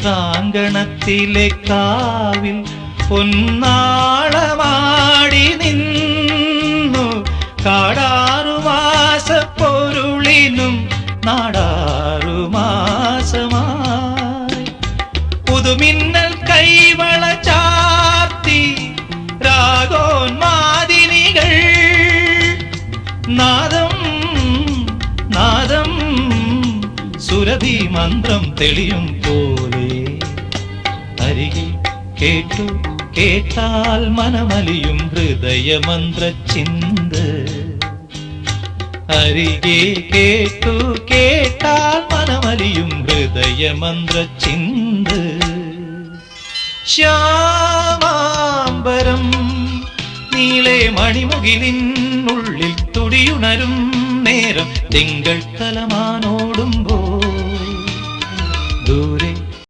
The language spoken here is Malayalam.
ചിത്രാങ്കണത്തിലെ കാവിൽ പൊന്നാളമാടി നിന്നു കാടാറുമാസ പൊരുളിനും നാടാറുമാസമായി പുതുമിന്നൽ കൈവള ചാർത്തി രാഗോന്മാദിനികൾ നാദം നാദം സുരഭി മന്ത്രം തെളിയും പോലെ അരികിൽ കേട്ടു കേട്ടാൽ മനമലിയും ഹൃദയമന്ത്ര ചിന്ത് അരികെ കേട്ടു കേട്ടാൽ മനമലിയും ഹൃദയമന്ത്ര ചിന്ത് ശ്യാമാംബരം നീളെ മണിമുകിലിനുള്ളിൽ തുടിയുണരും നേരം തിങ്കൾ കലമാ